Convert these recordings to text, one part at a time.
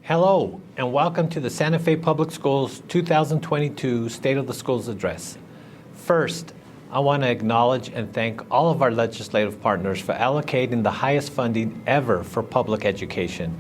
Hello, and welcome to the Santa Fe Public Schools 2022 State of the Schools Address. First, I want to acknowledge and thank all of our legislative partners for allocating the highest funding ever for public education.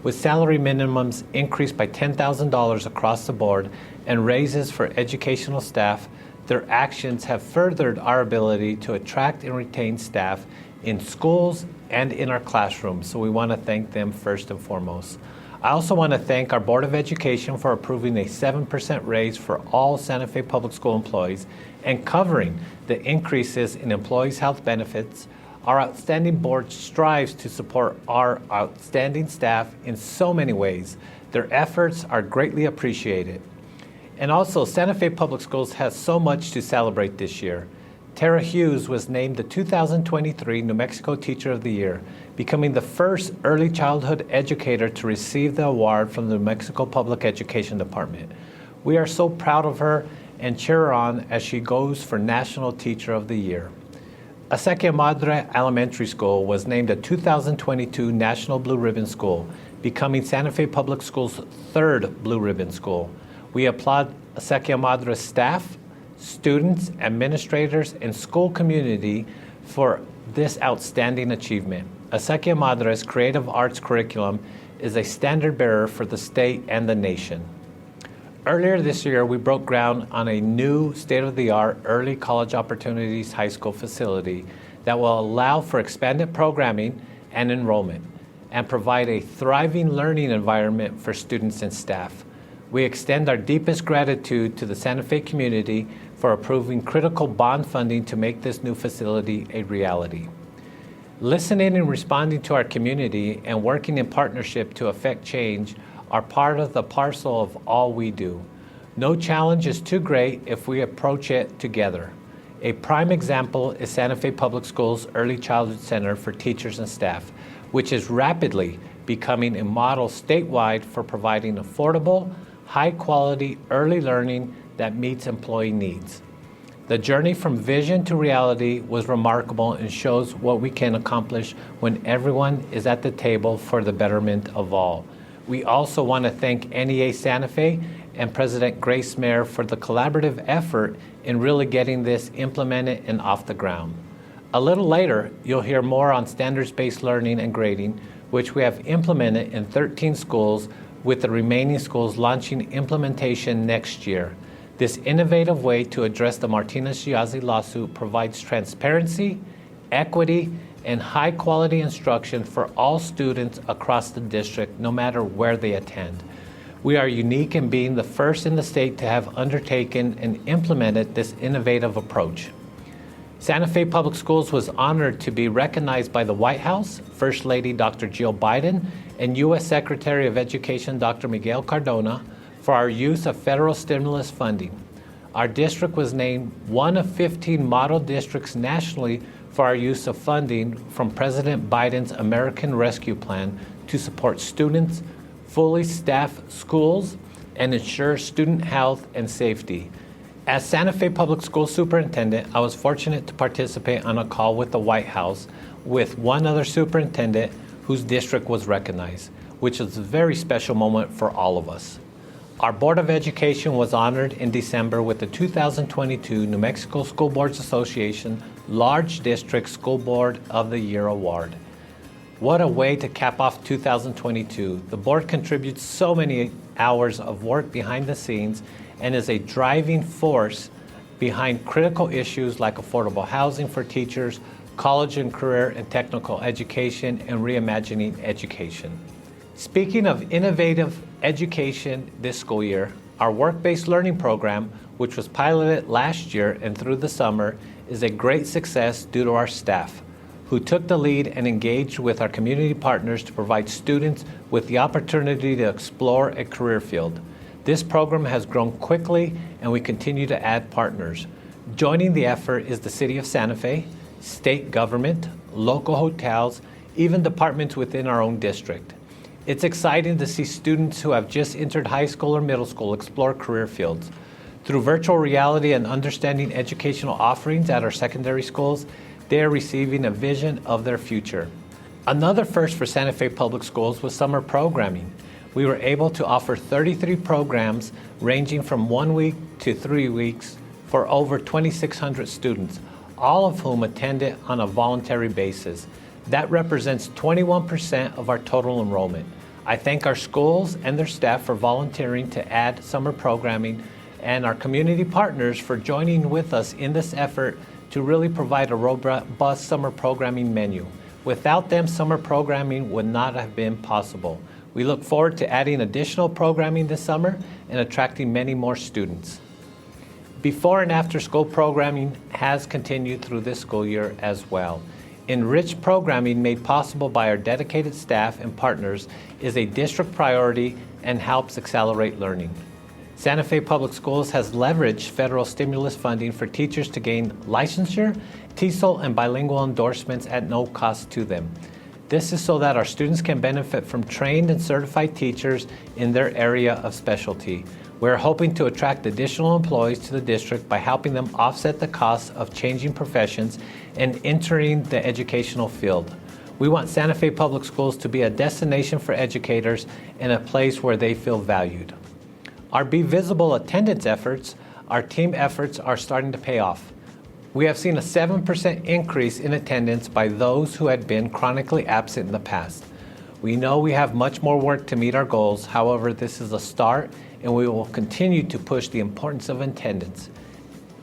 With salary minimums increased by $10,000 across the board and raises for educational staff, their actions have furthered our ability to attract and retain staff in schools and in our classrooms, so we want to thank them first and foremost. I also want to thank our Board of Education for approving a 7% raise for all Santa Fe Public School employees and covering the increases in employees' health benefits. Our outstanding board strives to support our outstanding staff in so many ways. Their efforts are greatly appreciated. And also, Santa Fe Public Schools has so much to celebrate this year. Tara Hughes was named the 2023 New Mexico Teacher of the Year, becoming the first early childhood educator to receive the award from the New Mexico Public Education Department. We are so proud of her and cheer her on as she goes for National Teacher of the Year. Acequia Madre Elementary School was named a 2022 National Blue Ribbon School, becoming Santa Fe Public Schools' third Blue Ribbon School. We applaud Acequia Madre's staff, students, administrators, and school community for this outstanding achievement. Acequia Madre's creative arts curriculum is a standard bearer for the state and the nation. Earlier this year, we broke ground on a new state-of-the-art early college opportunities high school facility that will allow for expanded programming and enrollment and provide a thriving learning environment for students and staff. We extend our deepest gratitude to the Santa Fe community for approving critical bond funding to make this new facility a reality. Listening and responding to our community and working in partnership to affect change are part of the parcel of all we do. No challenge is too great if we approach it together. A prime example is Santa Fe Public Schools Early Childhood Center for Teachers and Staff, which is rapidly becoming a model statewide for providing affordable, high-quality early learning that meets employee needs. The journey from vision to reality was remarkable and shows what we can accomplish when everyone is at the table for the betterment of all. We also want to thank NEA Santa Fe and President Grace Mayer for the collaborative effort in really getting this implemented and off the ground. A little later, you'll hear more on standards-based learning and grading, which we have implemented in 13 schools, with the remaining schools launching implementation next year. This innovative way to address the Martinez-Giazzi lawsuit provides transparency, equity, and high-quality instruction for all students across the district, no matter where they attend. We are unique in being the first in the state to have undertaken and implemented this innovative approach. Santa Fe Public Schools was honored to be recognized by the White House, First Lady Dr. Jill Biden, and U.S. Secretary of Education Dr. Miguel Cardona for our use of federal stimulus funding. Our district was named one of 15 model districts nationally for our use of funding from President Biden's American Rescue Plan to support students, fully staffed schools, and ensure student health and safety. As Santa Fe Public School Superintendent, I was fortunate to participate on a call with the White House with one other superintendent whose district was recognized, which is a very special moment for all of us. Our Board of Education was honored in December with the 2022 New Mexico School Boards Association Large District School Board of the Year Award. What a way to cap off 2022. The board contributes so many hours of work behind the scenes and is a driving force behind critical issues like affordable housing for teachers, college and career and technical education, and reimagining education. Speaking of innovative education this school year, our work-based learning program, which was piloted last year and through the summer, is a great success due to our staff, who took the lead and engaged with our community partners to provide students with the opportunity to explore a career field. This program has grown quickly and we continue to add partners. Joining the effort is the City of Santa Fe, state government, local hotels, even departments within our own district. It's exciting to see students who have just entered high school or middle school explore career fields. Through virtual reality and understanding educational offerings at our secondary schools, they are receiving a vision of their future. Another first for Santa Fe Public Schools was summer programming. we were able to offer 33 programs ranging from 1 week to 3 weeks for over 2,600 students, all of whom attended on a voluntary basis. That represents 21% of our total enrollment. I thank our schools and their staff for volunteering to add summer programming and our community partners for joining with us in this effort to really provide a robust summer programming menu. Without them, summer programming would not have been possible. We look forward to adding additional programming this summer and attracting many more students. Before and after school programming has continued through this school year as well. Enriched programming made possible by our dedicated staff and partners is a district priority and helps accelerate learning. Santa Fe Public Schools has leveraged federal stimulus funding for teachers to gain licensure, TESOL, and bilingual endorsements at no cost to them. This is so that our students can benefit from trained and certified teachers in their area of specialty. We're hoping to attract additional employees to the district by helping them offset the costs of changing professions and entering the educational field. We want Santa Fe Public Schools to be a destination for educators and a place where they feel valued. Our Be Visible attendance efforts, our team efforts, are starting to pay off. We have seen a 7% increase in attendance by those who had been chronically absent in the past. We know we have much more work to meet our goals. However, this is a start, and we will continue to push the importance of attendance.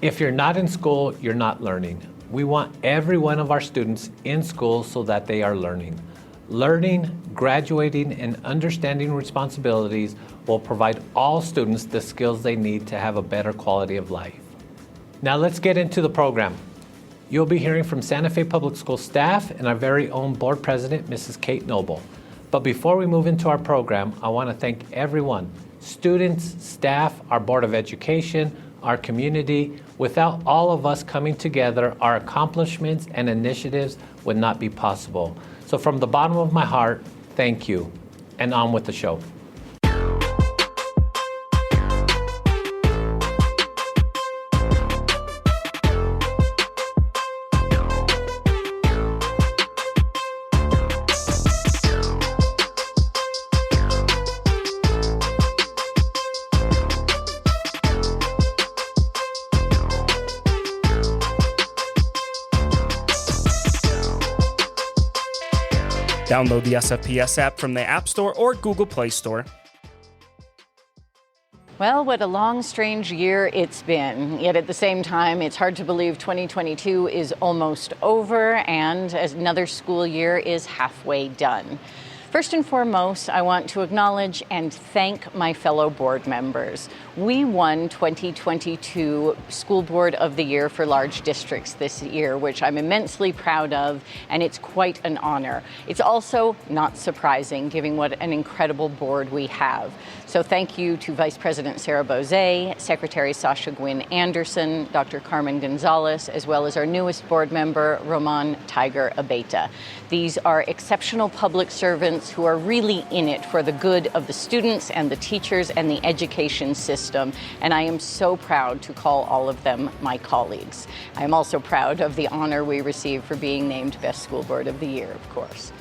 If you're not in school, you're not learning. We want every one of our students in school so that they are learning. Learning, graduating, and understanding responsibilities will provide all students the skills they need to have a better quality of life. Now let's get into the program. You'll be hearing from Santa Fe Public School staff and our very own board president, Mrs. Kate Noble. But before we move into our program, I want to thank everyone, students, staff, our Board of Education, our community. Without all of us coming together, our accomplishments and initiatives would not be possible. So from the bottom of my heart, thank you. And on with the show. Download the SFPS app from the App Store or Google Play Store. Well, what a long, strange year it's been. Yet at the same time, it's hard to believe 2022 is almost over and another school year is halfway done. First and foremost, I want to acknowledge and thank my fellow board members. We won 2022 School Board of the Year for large districts this year, which I'm immensely proud of, and it's quite an honor. It's also not surprising, given what an incredible board we have. So thank you to Vice President Sarah Bozay, Secretary Sasha Gwynn Anderson, Dr. Carmen Gonzalez, as well as our newest board member, Roman Tiger Abeta. These are exceptional public servants who are really in it for the good of the students and the teachers and the education system, and I am so proud to call all of them my colleagues. I am also proud of the honor we received for being named Best School Board of the Year, of course.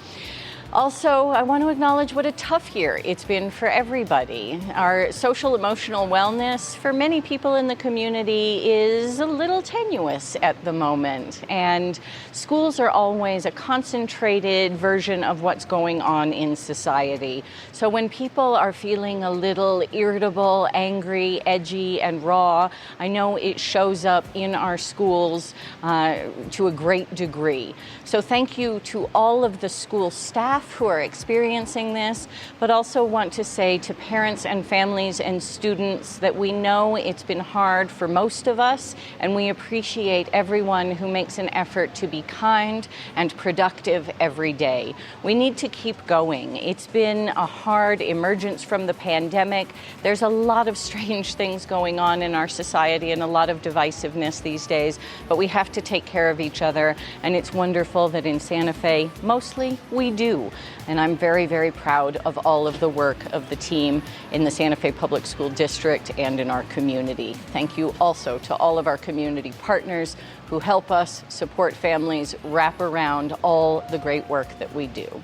Also, I want to acknowledge what a tough year it's been for everybody. Our social emotional wellness for many people in the community is a little tenuous at the moment, and schools are always a concentrated version of what's going on in society. So when people are feeling a little irritable, angry, edgy, and raw, I know it shows up in our schools to a great degree. So thank you to all of the school staff who are experiencing this, but also want to say to parents and families and students that we know it's been hard for most of us, and we appreciate everyone who makes an effort to be kind and productive every day. We need to keep going. It's been a hard emergence from the pandemic. There's a lot of strange things going on in our society and a lot of divisiveness these days, but we have to take care of each other, and it's wonderful that in Santa Fe, mostly we do. And I'm very, very proud of all of the work of the team in the Santa Fe Public School District and in our community. Thank you also to all of our community partners who help us support families, wrap around all the great work that we do.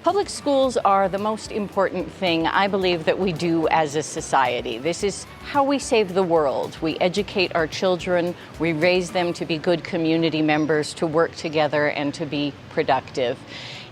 Public schools are the most important thing I believe that we do as a society. This is how we save the world. We educate our children, we raise them to be good community members, to work together and to be productive.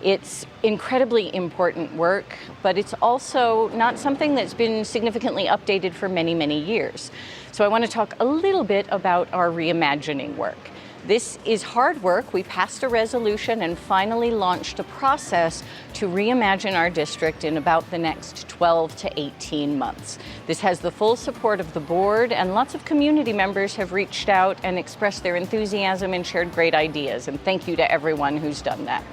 It's incredibly important work, but it's also not something that's been significantly updated for many, many years. So I want to talk a little bit about our reimagining work. This is hard work. We passed a resolution and finally launched a process to reimagine our district in about the next 12 to 18 months. This has the full support of the board, and lots of community members have reached out and expressed their enthusiasm and shared great ideas. And thank you to everyone who's done that.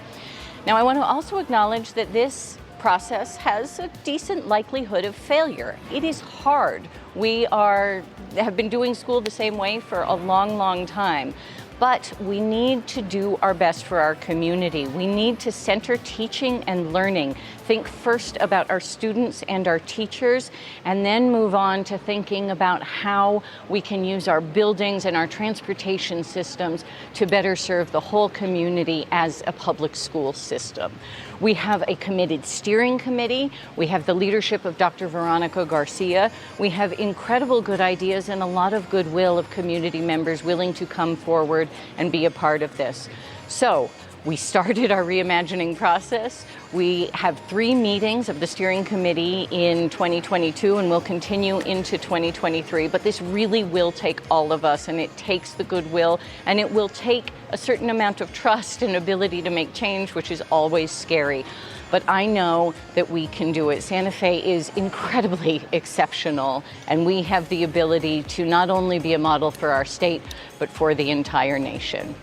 Now, I want to also acknowledge that this process has a decent likelihood of failure. It is hard. We have been doing school the same way for a long, long time. But we need to do our best for our community. We need to center teaching and learning. Think first about our students and our teachers, and then move on to thinking about how we can use our buildings and our transportation systems to better serve the whole community as a public school system. We have a committed steering committee. We have the leadership of Dr. Veronica Garcia. We have incredible good ideas and a lot of goodwill of community members willing to come forward and be a part of this. So we started our reimagining process. We have 3 meetings of the steering committee in 2022, and we'll continue into 2023. But this really will take all of us, and it takes the goodwill, and it will take a certain amount of trust and ability to make change, which is always scary. But I know that we can do it. Santa Fe is incredibly exceptional, and we have the ability to not only be a model for our state, but for the entire nation.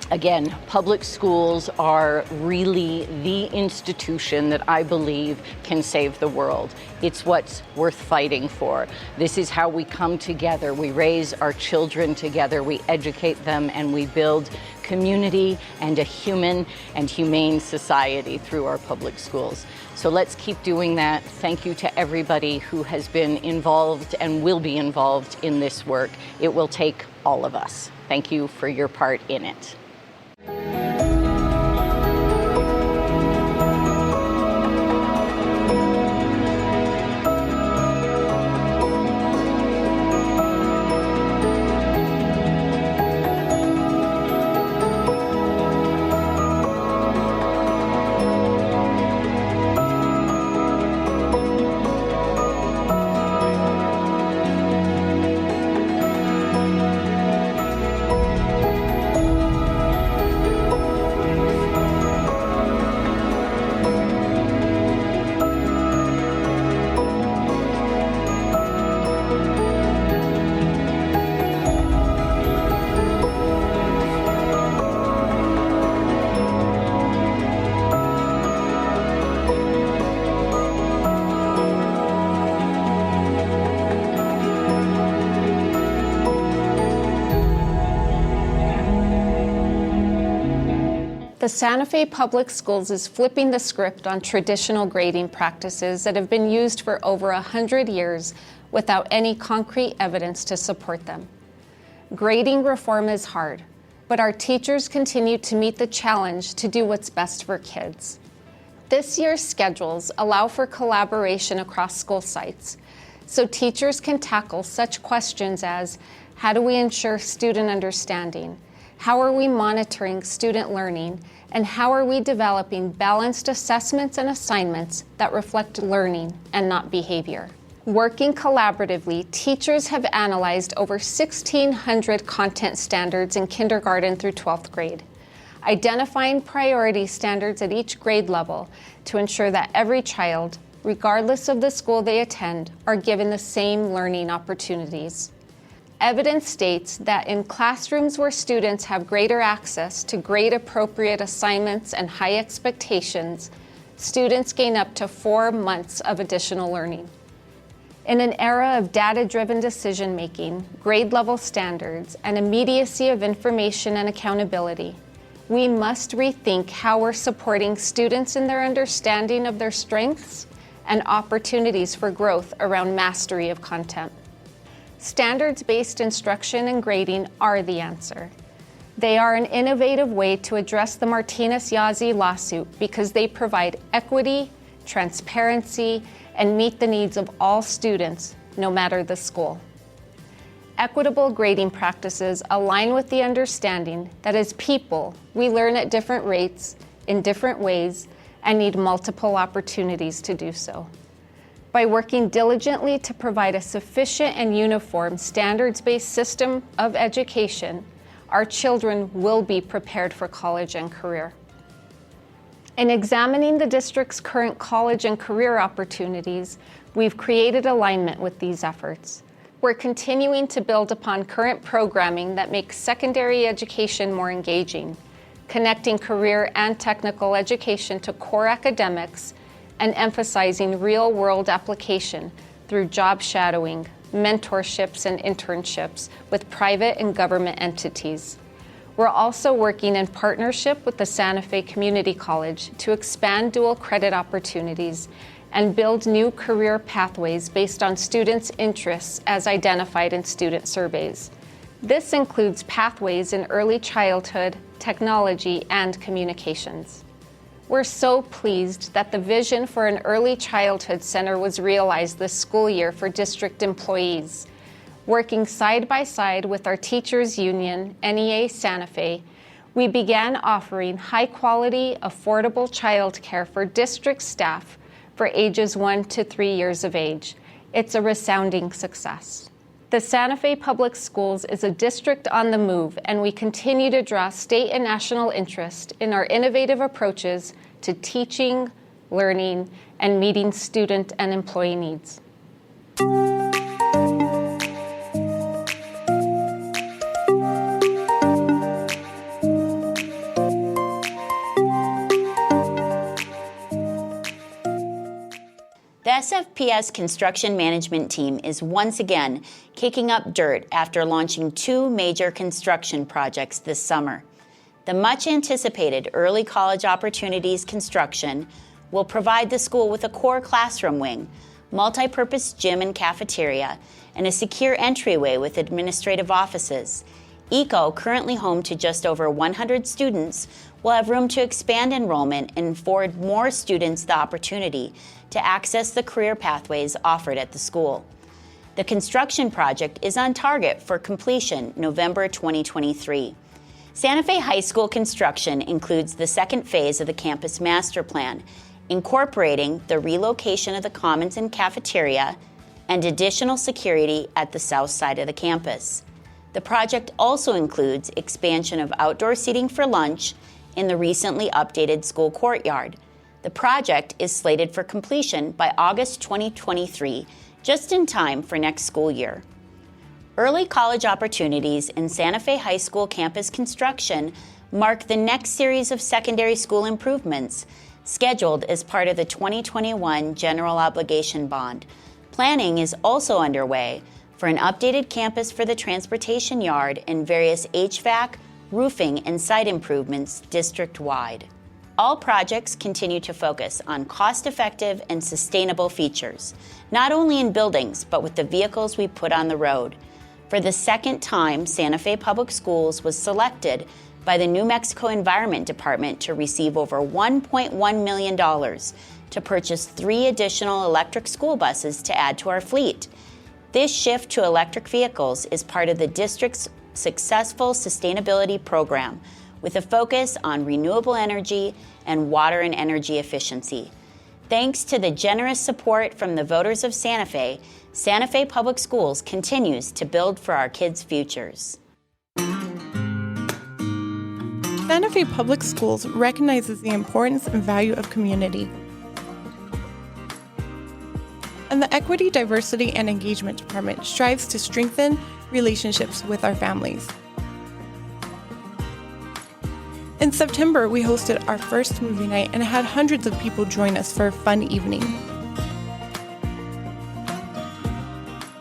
Again, public schools are really the institution that I believe can save the world. It's what's worth fighting for. This is how we come together. We raise our children together, we educate them, and we build community and a human and humane society through our public schools. So let's keep doing that. Thank you to everybody who has been involved and will be involved in this work. It will take all of us. Thank you for your part in it. The Santa Fe Public Schools is flipping the script on traditional grading practices that have been used for over 100 years without any concrete evidence to support them. Grading reform is hard, but our teachers continue to meet the challenge to do what's best for kids. This year's schedules allow for collaboration across school sites, so teachers can tackle such questions as, how do we ensure student understanding? How are we monitoring student learning? And how are we developing balanced assessments and assignments that reflect learning and not behavior? Working collaboratively, teachers have analyzed over 1,600 content standards in kindergarten through 12th grade, identifying priority standards at each grade level to ensure that every child, regardless of the school they attend, are given the same learning opportunities. Evidence states that in classrooms where students have greater access to grade-appropriate assignments and high expectations, students gain up to 4 months of additional learning. In an era of data-driven decision-making, grade-level standards, and immediacy of information and accountability, we must rethink how we're supporting students in their understanding of their strengths and opportunities for growth around mastery of content. Standards-based instruction and grading are the answer. They are an innovative way to address the Martinez-Yazzie lawsuit because they provide equity, transparency, and meet the needs of all students, no matter the school. Equitable grading practices align with the understanding that as people, we learn at different rates, in different ways, and need multiple opportunities to do so. By working diligently to provide a sufficient and uniform standards-based system of education, our children will be prepared for college and career. In examining the district's current college and career opportunities, we've created alignment with these efforts. We're continuing to build upon current programming that makes secondary education more engaging, connecting career and technical education to core academics, and emphasizing real-world application through job shadowing, mentorships, and internships with private and government entities. We're also working in partnership with the Santa Fe Community College to expand dual credit opportunities and build new career pathways based on students' interests as identified in student surveys. This includes pathways in early childhood, technology, and communications. We're so pleased that the vision for an early childhood center was realized this school year for district employees. Working side by side with our teachers' union, NEA Santa Fe, we began offering high-quality, affordable childcare for district staff for ages 1 to 3 years of age. It's a resounding success. The Santa Fe Public Schools is a district on the move, and we continue to draw state and national interest in our innovative approaches to teaching, learning, and meeting student and employee needs. The SFPS construction management team is once again kicking up dirt after launching 2 major construction projects this summer. The much-anticipated Early College Opportunities construction will provide the school with a core classroom wing, multi-purpose gym and cafeteria, and a secure entryway with administrative offices. ECO, currently home to just over 100 students, will have room to expand enrollment and afford more students the opportunity to access the career pathways offered at the school. The construction project is on target for completion November 2023. Santa Fe High School construction includes the second phase of the campus master plan, incorporating the relocation of the commons and cafeteria and additional security at the south side of the campus. The project also includes expansion of outdoor seating for lunch in the recently updated school courtyard. The project is slated for completion by August 2023, just in time for next school year. Early college opportunities in Santa Fe High School campus construction mark the next series of secondary school improvements scheduled as part of the 2021 General Obligation Bond. Planning is also underway for an updated campus for the transportation yard and various HVAC, roofing, and site improvements district-wide. All projects continue to focus on cost-effective and sustainable features, not only in buildings, but with the vehicles we put on the road. For the second time, Santa Fe Public Schools was selected by the New Mexico Environment Department to receive over $1.1 million to purchase 3 additional electric school buses to add to our fleet. This shift to electric vehicles is part of the district's successful sustainability program, with a focus on renewable energy and water and energy efficiency. Thanks to the generous support from the voters of Santa Fe Public Schools continues to build for our kids' futures. Santa Fe Public Schools recognizes the importance and value of community. And the Equity, Diversity, and Engagement Department strives to strengthen relationships with our families. In September, we hosted our first movie night and had hundreds of people join us for a fun evening.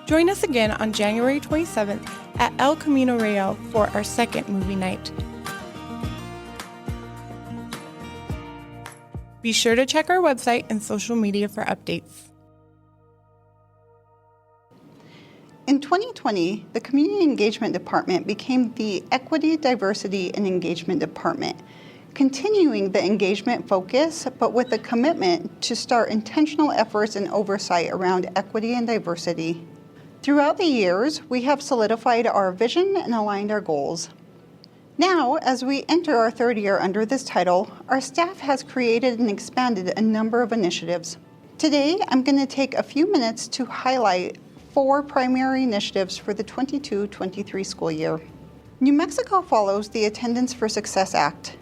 Join us again on January 27th at El Camino Real for our second movie night. Be sure to check our website and social media for updates. In 2020, the Community Engagement Department became the Equity, Diversity, and Engagement Department, continuing the engagement focus, but with a commitment to start intentional efforts and oversight around equity and diversity. Throughout the years, we have solidified our vision and aligned our goals. Now, as we enter our third year under this title, our staff has created and expanded a number of initiatives. Today, I'm going to take a few minutes to highlight 4 primary initiatives for the 22-23 school year. New Mexico follows the Attendance for Success Act.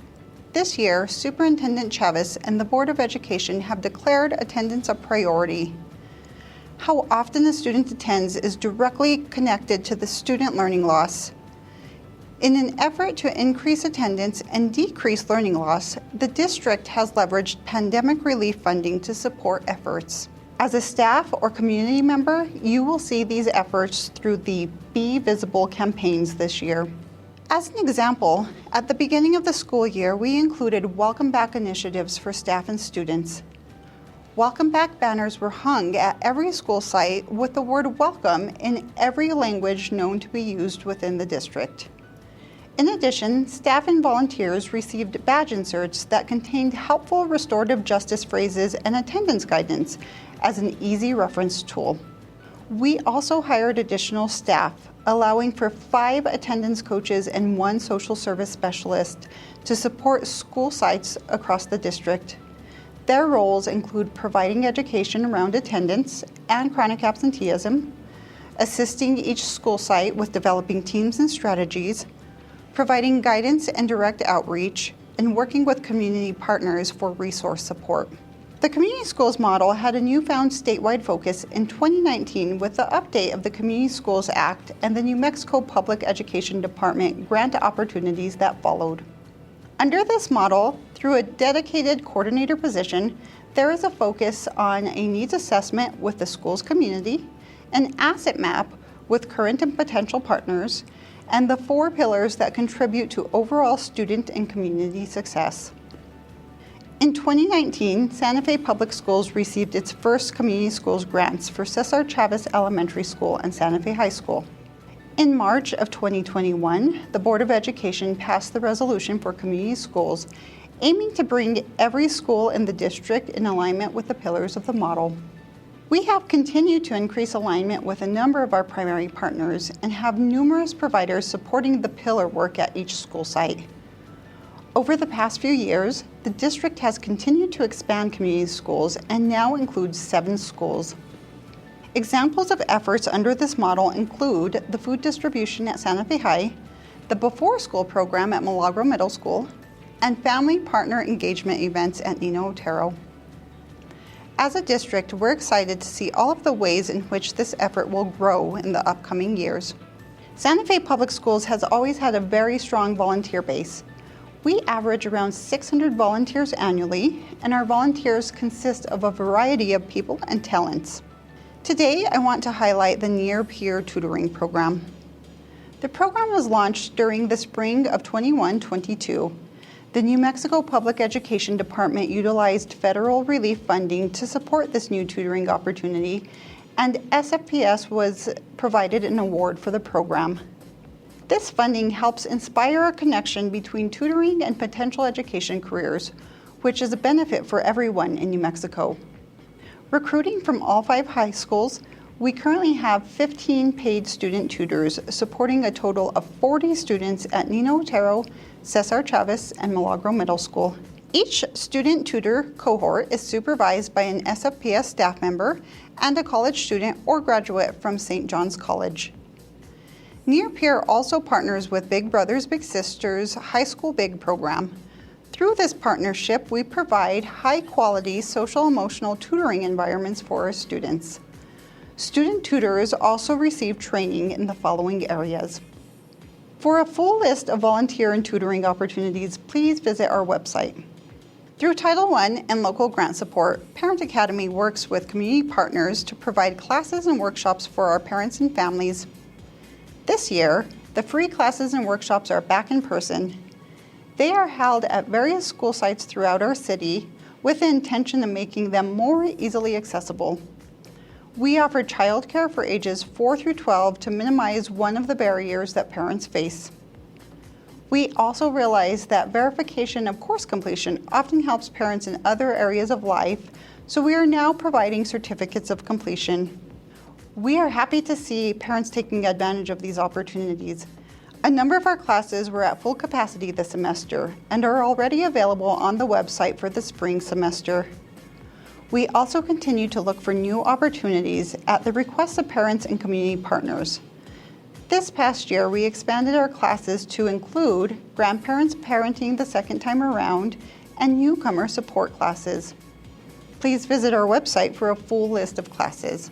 This year, Superintendent Chavez and the Board of Education have declared attendance a priority. How often a student attends is directly connected to the student learning loss. In an effort to increase attendance and decrease learning loss, the district has leveraged pandemic relief funding to support efforts. As a staff or community member, you will see these efforts through the Be Visible campaigns this year. As an example, at the beginning of the school year, we included Welcome Back initiatives for staff and students. Welcome Back banners were hung at every school site with the word welcome in every language known to be used within the district. In addition, staff and volunteers received badge inserts that contained helpful restorative justice phrases and attendance guidance as an easy reference tool. We also hired additional staff, allowing for 5 attendance coaches and 1 social service specialist to support school sites across the district. Their roles include providing education around attendance and chronic absenteeism, assisting each school site with developing teams and strategies, providing guidance and direct outreach, and working with community partners for resource support. The Community Schools model had a newfound statewide focus in 2019 with the update of the Community Schools Act and the New Mexico Public Education Department grant opportunities that followed. Under this model, through a dedicated coordinator position, there is a focus on a needs assessment with the school's community, an asset map with current and potential partners, and the 4 pillars that contribute to overall student and community success. In 2019, Santa Fe Public Schools received its first Community Schools grants for Cesar Chavez Elementary School and Santa Fe High School. In March of 2021, the Board of Education passed the resolution for community schools, aiming to bring every school in the district in alignment with the pillars of the model. We have continued to increase alignment with a number of our primary partners and have numerous providers supporting the pillar work at each school site. Over the past few years, the district has continued to expand community schools and now includes 7 schools. Examples of efforts under this model include the food distribution at Santa Fe High, the Before School program at Milagro Middle School, and family partner engagement events at Nino Otero. As a district, we're excited to see all of the ways in which this effort will grow in the upcoming years. Santa Fe Public Schools has always had a very strong volunteer base. We average around 600 volunteers annually, and our volunteers consist of a variety of people and talents. Today, I want to highlight the Near Peer Tutoring Program. The program was launched during the spring of 21-22. The New Mexico Public Education Department utilized federal relief funding to support this new tutoring opportunity, and SFPS was provided an award for the program. This funding helps inspire a connection between tutoring and potential education careers, which is a benefit for everyone in New Mexico. Recruiting from all 5 high schools, we currently have 15 paid student tutors supporting a total of 40 students at Nino Otero, Cesar Chavez, and Milagro Middle School. Each student tutor cohort is supervised by an SFPS staff member and a college student or graduate from St. John's College. Near Peer also partners with Big Brothers Big Sisters High School Big program. Through this partnership, we provide high-quality social-emotional tutoring environments for our students. Student tutors also receive training in the following areas. For a full list of volunteer and tutoring opportunities, please visit our website. Through Title I and local grant support, Parent Academy works with community partners to provide classes and workshops for our parents and families. This year, the free classes and workshops are back in person. They are held at various school sites throughout our city with the intention of making them more easily accessible. We offer childcare for ages 4 through 12 to minimize one of the barriers that parents face. We also realize that verification of course completion often helps parents in other areas of life, so we are now providing certificates of completion. We are happy to see parents taking advantage of these opportunities. A number of our classes were at full capacity this semester and are already available on the website for the spring semester. We also continue to look for new opportunities at the request of parents and community partners. This past year, we expanded our classes to include grandparents parenting the second time around and newcomer support classes. Please visit our website for a full list of classes.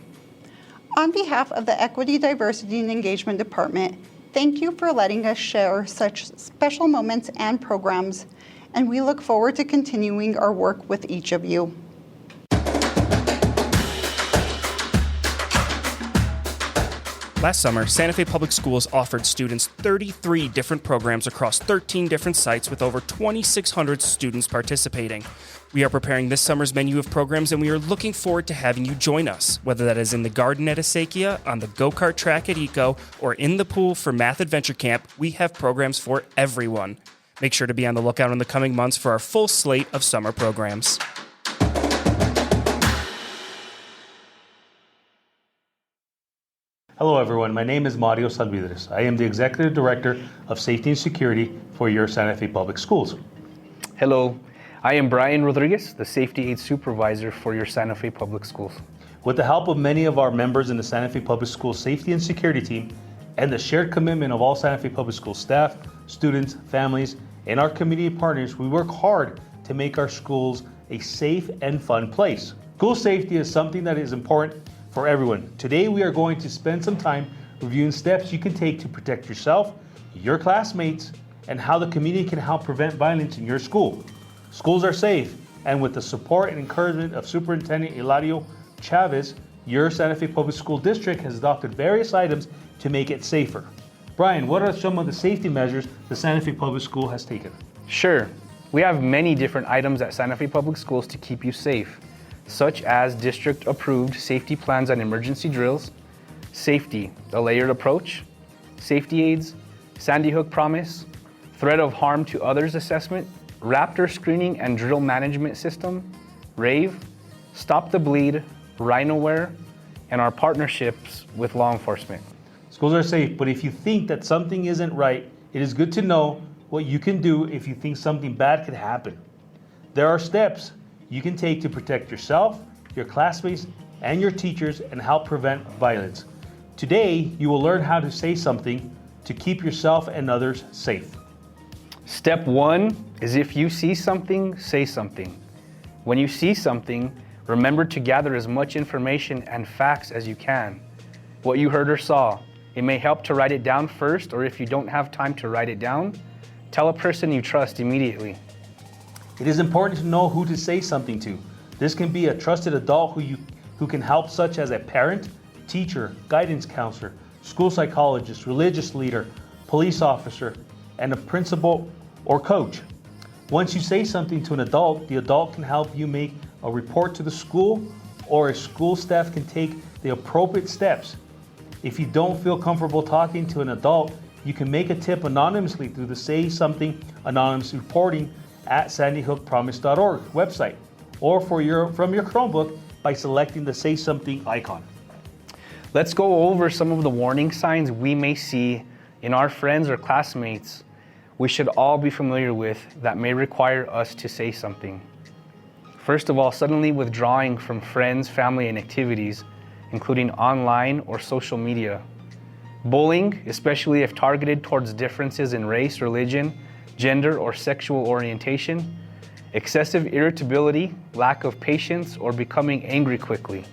On behalf of the Equity, Diversity, and Engagement Department, thank you for letting us share such special moments and programs, and we look forward to continuing our work with each of you. Last summer, Santa Fe Public Schools offered students 33 different programs across 13 different sites with over 2,600 students participating. We are preparing this summer's menu of programs, and we are looking forward to having you join us, whether that is in the garden at Asakia, on the go-kart track at Eco, or in the pool for Math Adventure Camp. We have programs for everyone. Make sure to be on the lookout in the coming months for our full slate of summer programs. Hello everyone, my name is Mario Salbridrez. I am the Executive Director of Safety and Security for your Santa Fe Public Schools. Hello, I am Brian Rodriguez, the Safety Aide Supervisor for your Santa Fe Public Schools. With the help of many of our members in the Santa Fe Public Schools Safety and Security Team and the shared commitment of all Santa Fe Public Schools staff, students, families, and our community partners, we work hard to make our schools a safe and fun place. School safety is something that is important for everyone. Today we are going to spend some time reviewing steps you can take to protect yourself, your classmates, and how the community can help prevent violence in your school. Schools are safe, and with the support and encouragement of Superintendent Hilario Chavez, your Santa Fe Public School District has adopted various items to make it safer. Brian, what are some of the safety measures the Santa Fe Public School has taken? Sure, we have many different items at Santa Fe Public Schools to keep you safe, such as district-approved safety plans and emergency drills, safety, a layered approach, safety aids, Sandy Hook promise, threat of harm to others assessment, Raptor screening and drill management system, RAVE, Stop the Bleed, RhinoWare, and our partnerships with law enforcement. Schools are safe, but if you think that something isn't right, it is good to know what you can do if you think something bad could happen. There are steps you can take to protect yourself, your classmates, and your teachers and help prevent violence. Today, you will learn how to say something to keep yourself and others safe. Step 1 is if you see something, say something. When you see something, remember to gather as much information and facts as you can. What you heard or saw. It may help to write it down first, or if you don't have time to write it down, tell a person you trust immediately. It is important to know who to say something to. This can be a trusted adult who can help, such as a parent, teacher, guidance counselor, school psychologist, religious leader, police officer, and a principal or coach. Once you say something to an adult, the adult can help you make a report to the school, or a school staff can take the appropriate steps. If you don't feel comfortable talking to an adult, you can make a tip anonymously through the Say Something Anonymous reporting at sandyhookpromise.org website, or from your Chromebook by selecting the Say Something icon. Let's go over some of the warning signs we may see in our friends or classmates we should all be familiar with that may require us to say something. First of all, suddenly withdrawing from friends, family, and activities, including online or social media. Bullying, especially if targeted towards differences in race, religion, gender, or sexual orientation. Excessive irritability, lack of patience, or becoming angry quickly.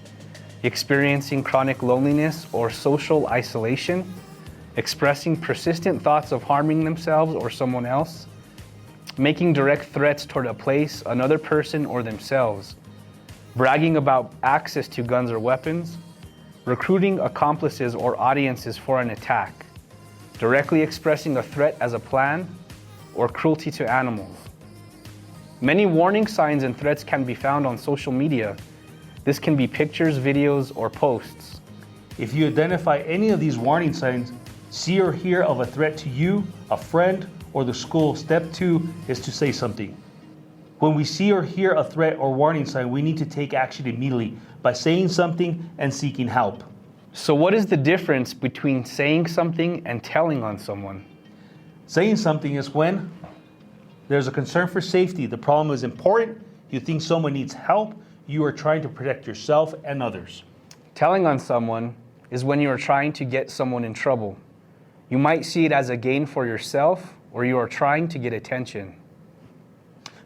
Experiencing chronic loneliness or social isolation. Expressing persistent thoughts of harming themselves or someone else. Making direct threats toward a place, another person, or themselves. Bragging about access to guns or weapons. Recruiting accomplices or audiences for an attack. Directly expressing a threat as a plan, or cruelty to animals. Many warning signs and threats can be found on social media. This can be pictures, videos, or posts. If you identify any of these warning signs, see or hear of a threat to you, a friend, or the school, step 2 is to say something. When we see or hear a threat or warning sign, we need to take action immediately by saying something and seeking help. So what is the difference between saying something and telling on someone? Saying something is when there's a concern for safety, the problem is important, you think someone needs help, you are trying to protect yourself and others. Telling on someone is when you are trying to get someone in trouble. You might see it as a gain for yourself, or you are trying to get attention.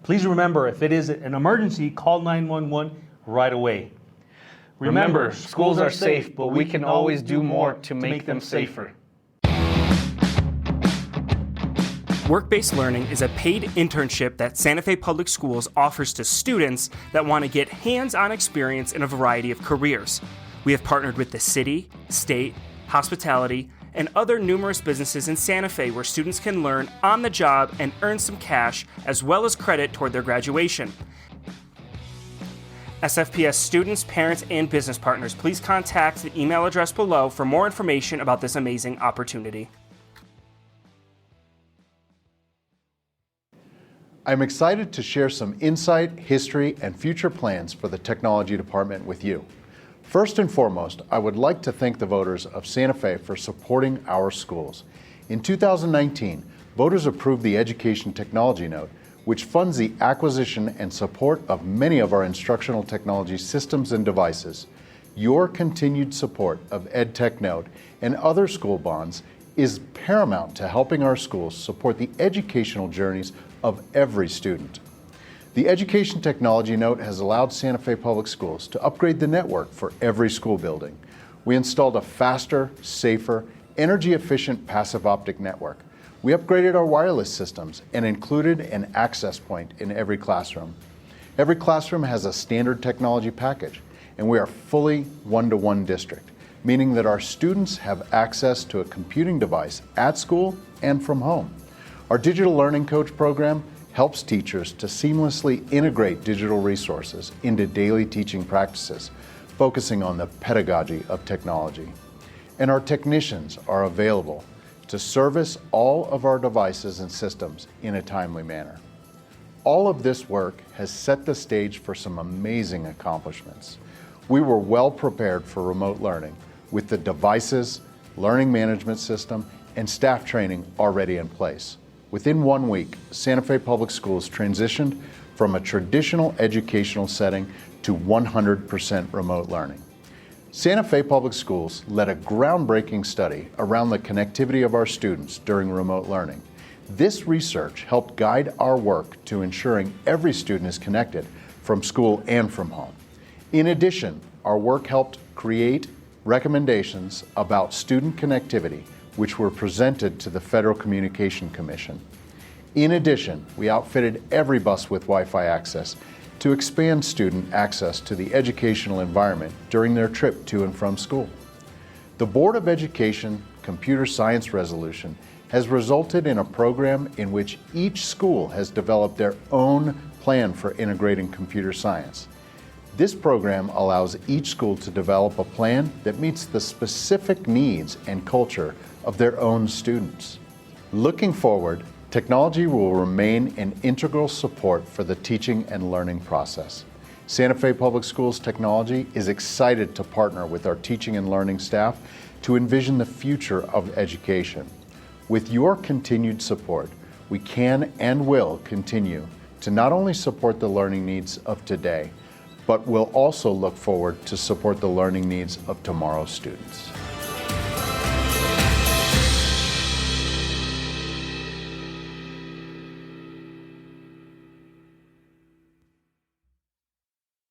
Please remember, if it is an emergency, call 911 right away. Remember, schools are safe, but we can always do more to make them safer. Work-based learning is a paid internship that Santa Fe Public Schools offers to students that want to get hands-on experience in a variety of careers. We have partnered with the city, state, hospitality, and other numerous businesses in Santa Fe where students can learn on the job and earn some cash as well as credit toward their graduation. SFPS students, parents, and business partners, please contact the email address below for more information about this amazing opportunity. I'm excited to share some insight, history, and future plans for the technology department with you. First and foremost, I would like to thank the voters of Santa Fe for supporting our schools. In 2019, voters approved the Education Technology Note, which funds the acquisition and support of many of our instructional technology systems and devices. Your continued support of EdTech Note and other school bonds is paramount to helping our schools support the educational journeys of every student. The Education Technology Note has allowed Santa Fe Public Schools to upgrade the network for every school building. We installed a faster, safer, energy-efficient passive optic network. We upgraded our wireless systems and included an access point in every classroom. Every classroom has a standard technology package, and we are fully one-to-one district, meaning that our students have access to a computing device at school and from home. Our Digital Learning Coach program helps teachers to seamlessly integrate digital resources into daily teaching practices, focusing on the pedagogy of technology. And our technicians are available to service all of our devices and systems in a timely manner. All of this work has set the stage for some amazing accomplishments. We were well prepared for remote learning with the devices, learning management system, and staff training already in place. Within 1 week, Santa Fe Public Schools transitioned from a traditional educational setting to 100% remote learning. Santa Fe Public Schools led a groundbreaking study around the connectivity of our students during remote learning. This research helped guide our work to ensuring every student is connected from school and from home. In addition, our work helped create recommendations about student connectivity, which were presented to the Federal Communication Commission. In addition, we outfitted every bus with Wi-Fi access to expand student access to the educational environment during their trip to and from school. The Board of Education Computer Science Resolution has resulted in a program in which each school has developed their own plan for integrating computer science. This program allows each school to develop a plan that meets the specific needs and culture of their own students. Looking forward, technology will remain an integral support for the teaching and learning process. Santa Fe Public Schools Technology is excited to partner with our teaching and learning staff to envision the future of education. With your continued support, we can and will continue to not only support the learning needs of today, but will also look forward to support the learning needs of tomorrow's students.